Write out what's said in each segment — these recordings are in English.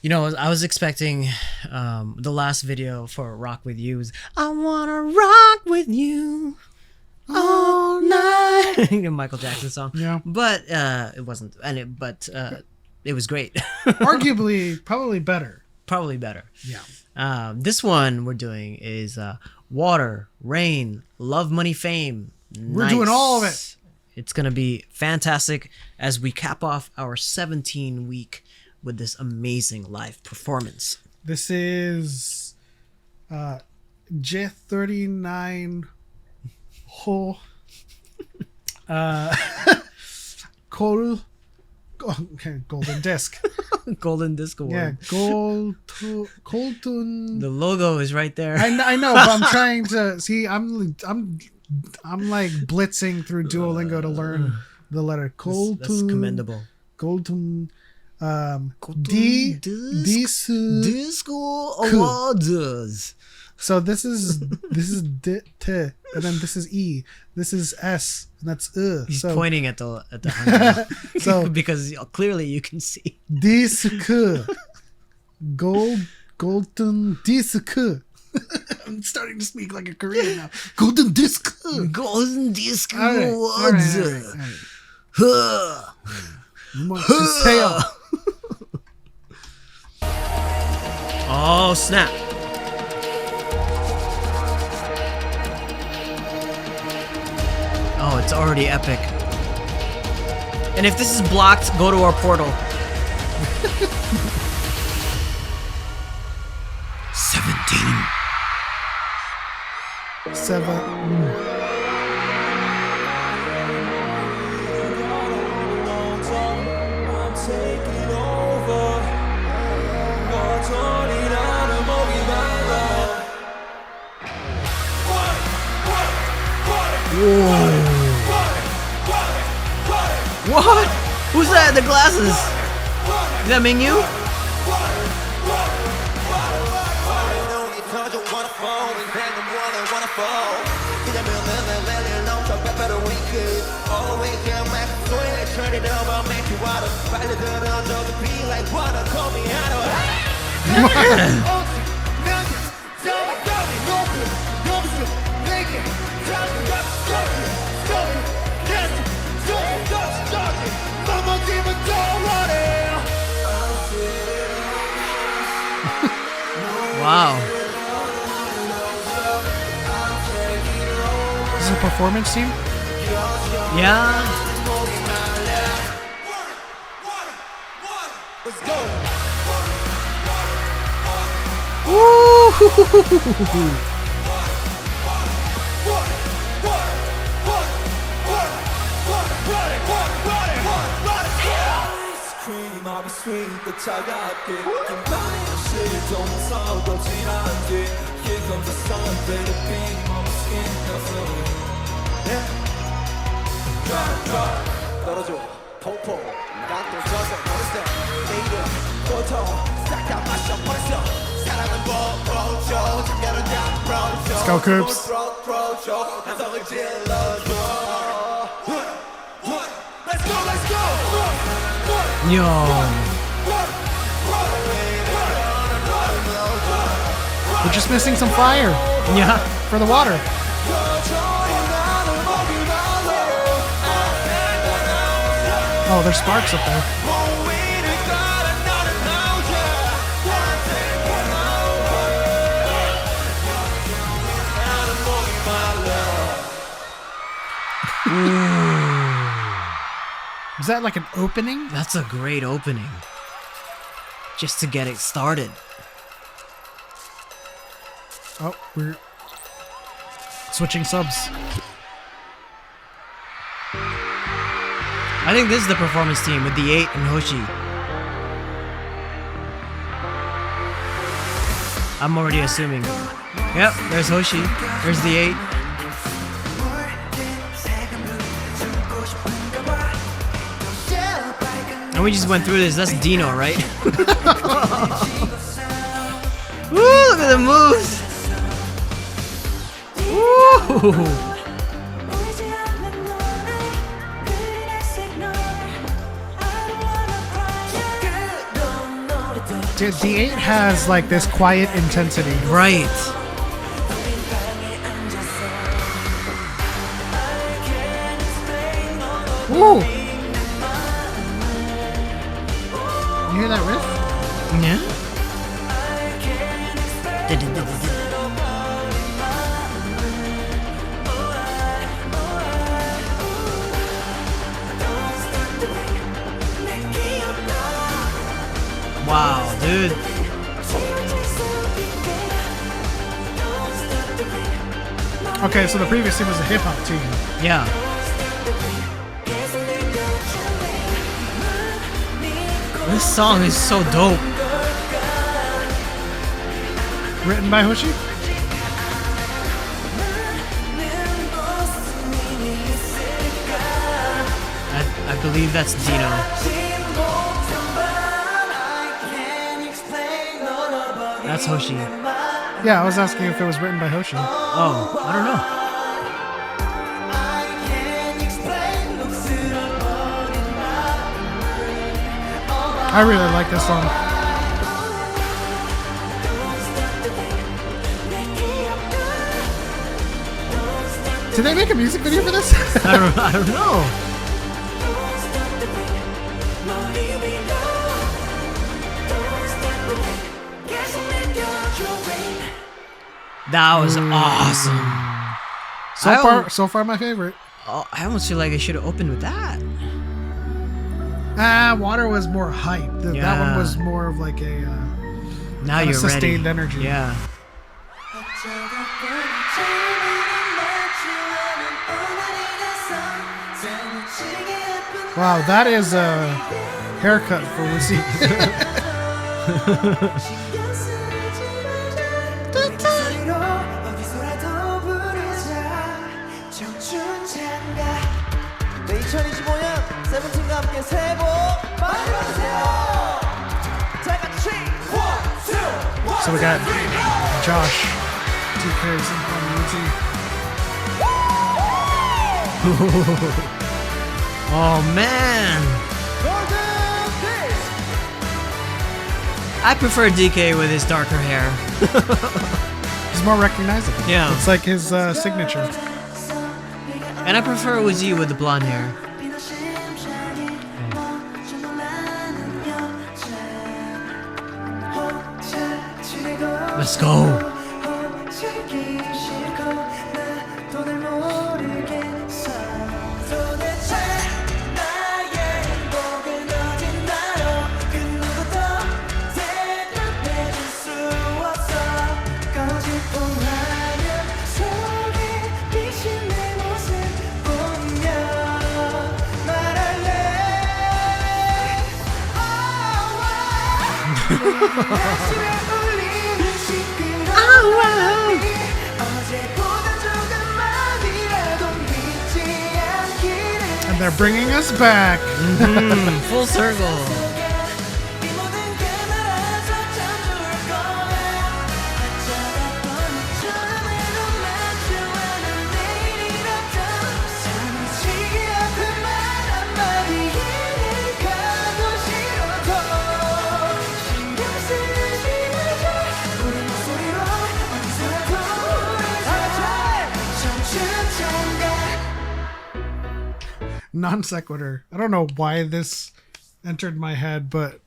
You know, I was expecting the last video for Rock With You was I wanna rock with you all night. Michael Jackson song. Yeah. But it wasn't, it was great. Arguably, probably better. Probably better. Yeah. This one we're doing is Water, Rain, Love, Money, Fame. We're doing all of it. It's going to be fantastic as we cap off our 17-week with this amazing live performance. This is J39 Ho Golden Disc. Golden Disc Award. Yeah, Colton. The logo is right there. I know, but I'm trying to see. I'm like blitzing through Duolingo to learn the letter Colton. That's commendable. Golden. Disco Awards. So this is D, T, and then this is E. This is S, and that's He's so pointing at the hand. So because clearly you can see. disc, golden disc. I'm starting to speak like a Korean now. Golden disc. Golden Disc All right, Awards. all right. 주세요. Oh snap. Oh, it's already epic. And if this is blocked, go to our portal. 17. 7. Whoa. What? Who's that? The glasses. Is that Mingyu? Wow. This is a performance team? Yeah. Woo! Let's go, Coops. Yo. We're just missing some fire Yeah. for the water. Oh, there's sparks up there. Is that like an opening? That's a great opening. Just to get it started. Oh, we're switching subs. I think this is the performance team with the 8 and Hoshi. I'm already assuming. Yep, there's Hoshi. There's the 8. And we just went through this. That's Dino, right? Woo, look at the moves. Woo. Dude, the 8 has like this quiet intensity. Right. Ooh! You hear that riff? Yeah. Wow, dude. Okay, so the previous team was a hip hop team. Yeah. This song is so dope. Written by Hoshi? I believe that's Dino. That's Hoshi. Yeah, I was asking if it was written by Hoshi. Oh, I don't know. I really like this song. Did they make a music video for this? I don't know. That was awesome. So far my favorite. I almost feel like I should have opened with that. Water was more hype. That one was more of like a Now you're sustained ready. energy. Yeah. Wow, that is a haircut for Lucy. 청춘찬가 2025년 세븐틴과 함께 새해 복 많이 받으세요. 다 같이 1, 2, 1. So we got Josh, DK's and Oh man. I prefer DK with his darker hair. He's more recognizable. Yeah. It's like his signature. And I prefer Uzi with the blonde hair. Let's go. And they're bringing us back. Full circle. Non sequitur. I don't know why this entered my head, but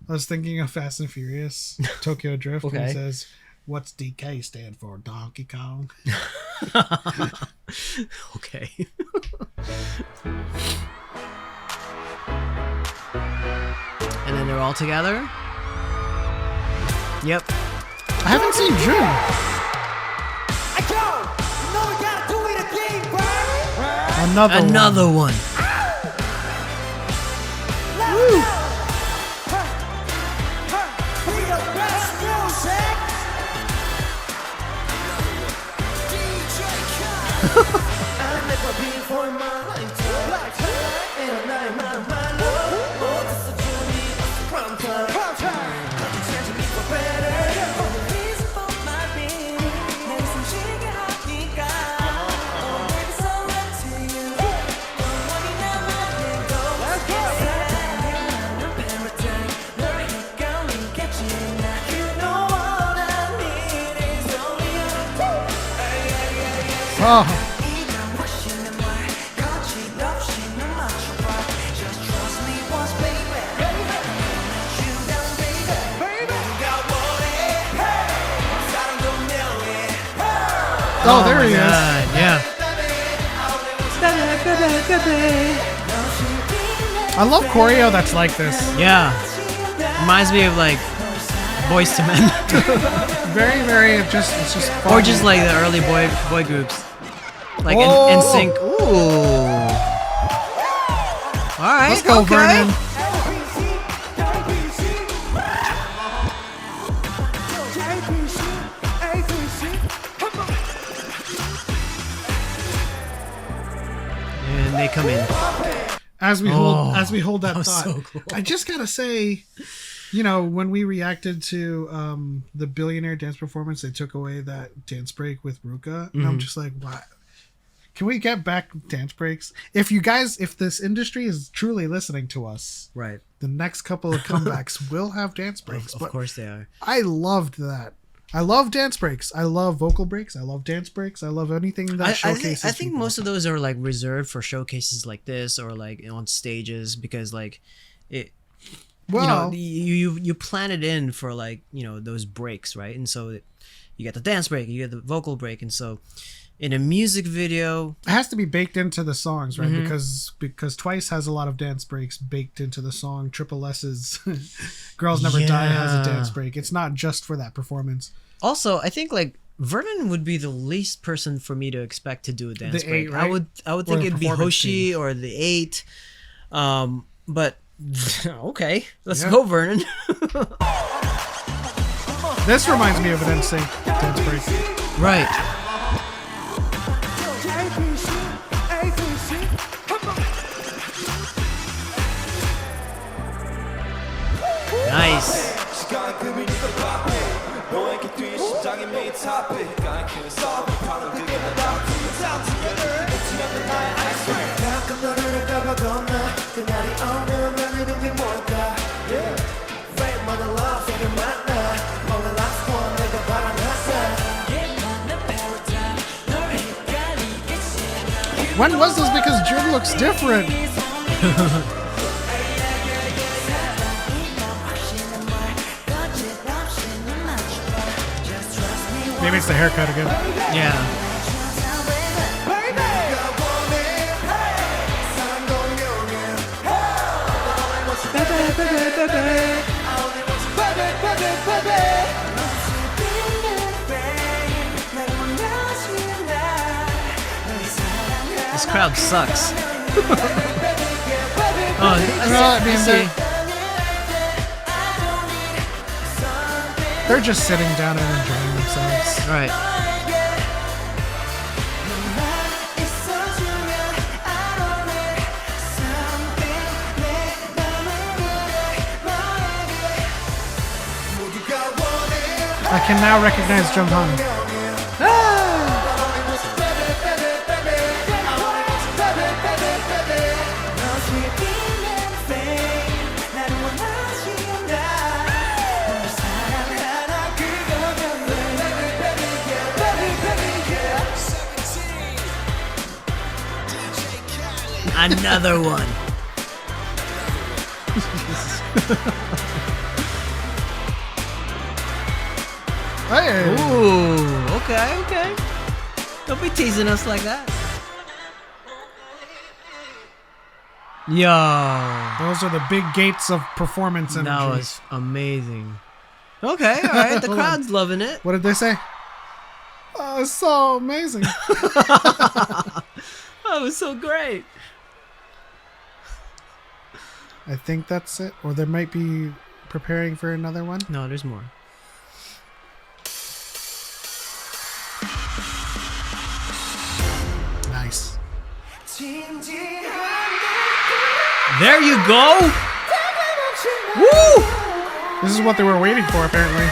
I was thinking of Fast and Furious, Tokyo Drift. Okay. And it says, "What's DK stand for? Donkey Kong." Okay. And then they're all together. Yep. I haven't seen June. Another one. Oh. Oh, there he is. Yeah. I love choreo that's like this. Yeah. Reminds me of like Boys to Men. Very, very, it's just fun. Or just like the early boy groups. Like Oh. in sync. Ooh. Alright. Let's go, okay. Vernon. And they come in. As we hold that that was thought, so cool. I just gotta say, you know, when we reacted to the Billionaire dance performance, they took away that dance break with Ruka, and I'm just like, what? Can we get back dance breaks? If this industry is truly listening to us, Right. the next couple of comebacks will have dance breaks. Of course they are. I loved that. I love dance breaks. I love vocal breaks. I love dance breaks. I love anything that showcases. I think people. most of those are like reserved for showcases like this or like on stages because like it. Well, you plan it in for like those breaks, right? And so you get the dance break, you get the vocal break, and so in a music video, it has to be baked into the songs, right? Mm-hmm. Because Twice has a lot of dance breaks baked into the song. Triple S's Girls Never Die has a Yeah. dance break. It's not just for that performance. also I think like Vernon would be the least person for me to expect to do a dance The break. eight, right? I would Or think the it'd be performance Hoshi team. or the 8, but okay, let's Yeah. go, Vernon. This reminds me of an NSYNC dance break. Right. Nice. When was this? Because Jim looks different. Maybe it's the haircut again. Yeah. This crowd sucks. Oh, I mean, they're just sitting down and enjoying themselves. All right. I can now recognize Junghan. Another one. Hey. Ooh, okay. Don't be teasing us like that. Yo, Those are the big gates of performance energy. that was amazing. Okay, all right. The Hold crowd's loving it. What did they say? Oh, it's so amazing. That was so great. I think that's it. Or they might be preparing for another one. No, there's more. Nice. There you go. Woo! This is what they were waiting for, apparently.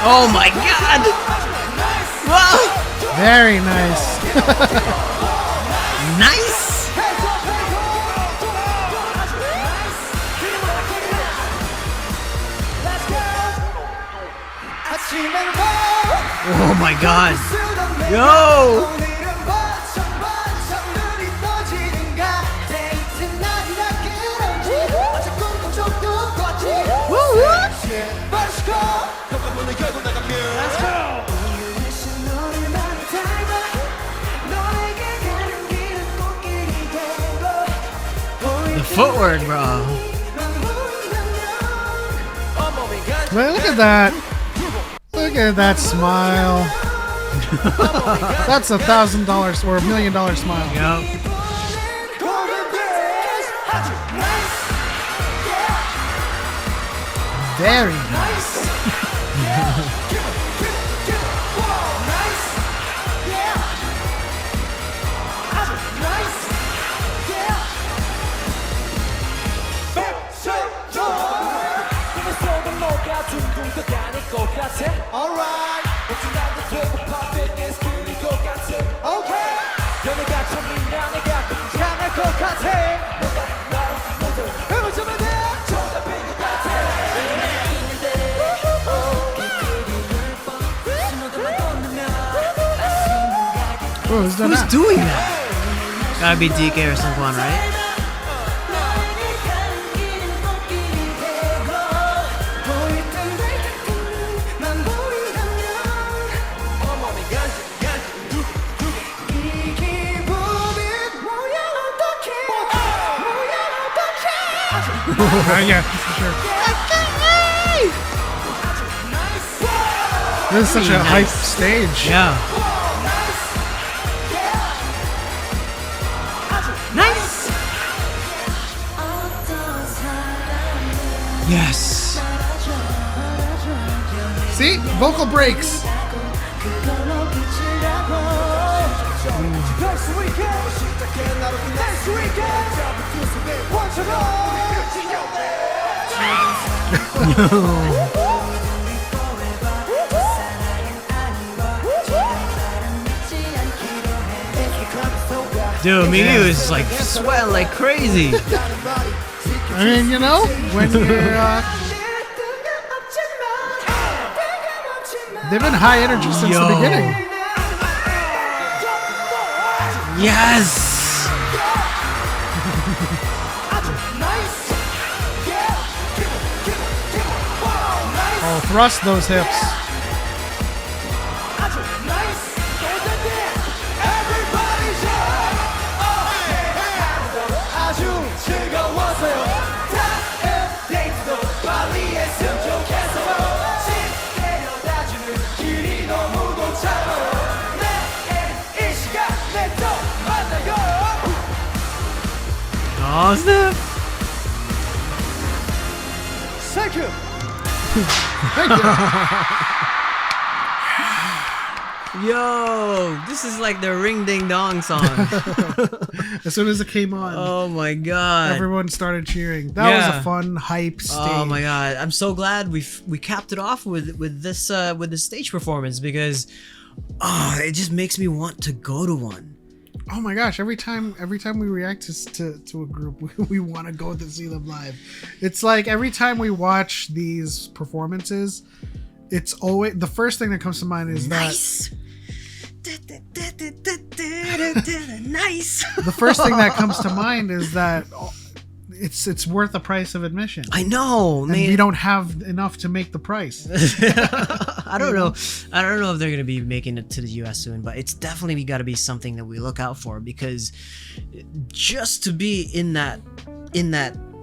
Oh my God! Wow! Very nice. Nice. Oh my god. Yo! The footwork, bro. Man, look at that. Look at that smile. That's $1,000 or $1 million smile. Yep. Very nice. Alright. Okay. 연애가 처음이라 내가 괜찮을 것 같아. 해보자면 돼. 정답인 것 같아. Oh, who's done Who's that? doing that? Gotta be DK or someone, right? Yeah, for sure. This is such a hype stage. Yeah. Nice. Yes. See? Vocal breaks. Dude, maybe it was like sweating like crazy. I mean, you know, when you're, they've been high energy since the beginning. Yes. Oh, thrust those hips. Oh, snap. Thank you. Yo, this is like the Ring Ding Dong song. As soon as it came on, Oh my god. everyone started cheering. That was Yeah. a fun hype stage. Oh my god. I'm so glad we capped it off with this stage performance because it just makes me want to go to one. Oh my gosh! Every time we react to a group, we want to go to see them live. It's like every time we watch these performances, it's always the first thing that comes to mind is Nice. Nice. the first thing that comes to mind is that it's worth the price of admission. I know, And man. we don't have enough to make the price. I don't know. I don't know if they're gonna be making it to the US soon, but it's definitely got to be something that we look out for because just to be in that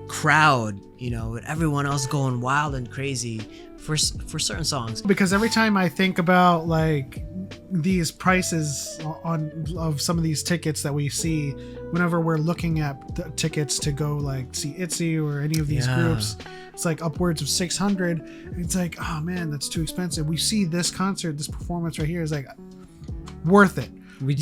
crowd, you know, with everyone else going wild and crazy for certain songs. Because every time I think about like these prices of some of these tickets that we see whenever we're looking at the tickets to go like see ITZY or any of these Yeah. groups, it's like upwards of 600. And it's like, oh man, that's too expensive. We see this concert, this performance right here is like worth it.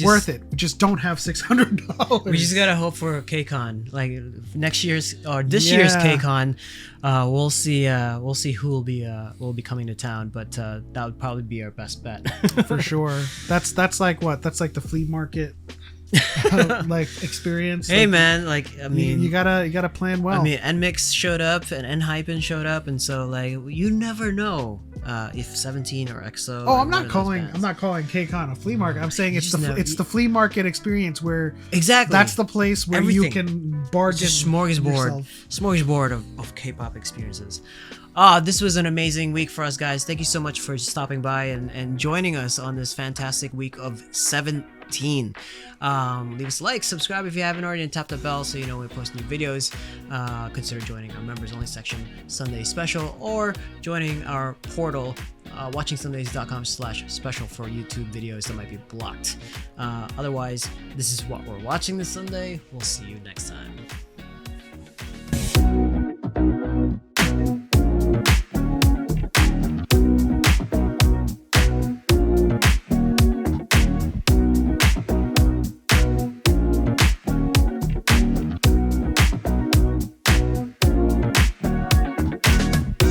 Worth it. We just don't have $600. We just gotta hope for KCON, like next year's or this year's KCON. We'll see who will be coming to town, but that would probably be our best bet. for sure. That's like what? That's like the flea market like experience. Hey like, man, like I mean, you gotta plan well. I mean, NMIX showed up and NHypen showed up, and so like you never know. if 17 or EXO. Oh, or I'm one of not those calling bands. KCON a flea market. I'm saying You it's just never- the flea market experience where Exactly. that's the place where you Everything. can It's bargain a smorgasbord of K-pop experiences. This was an amazing week for us, guys. Thank you so much for stopping by and joining us on this fantastic week of 17. Leave us a like, subscribe if you haven't already, and tap the bell so you know when we post new videos. Consider joining our members only section Sunday special, or joining our portal watchingsundays.com/special for YouTube videos that might be blocked. Otherwise, this is what we're watching this Sunday. We'll see you next time.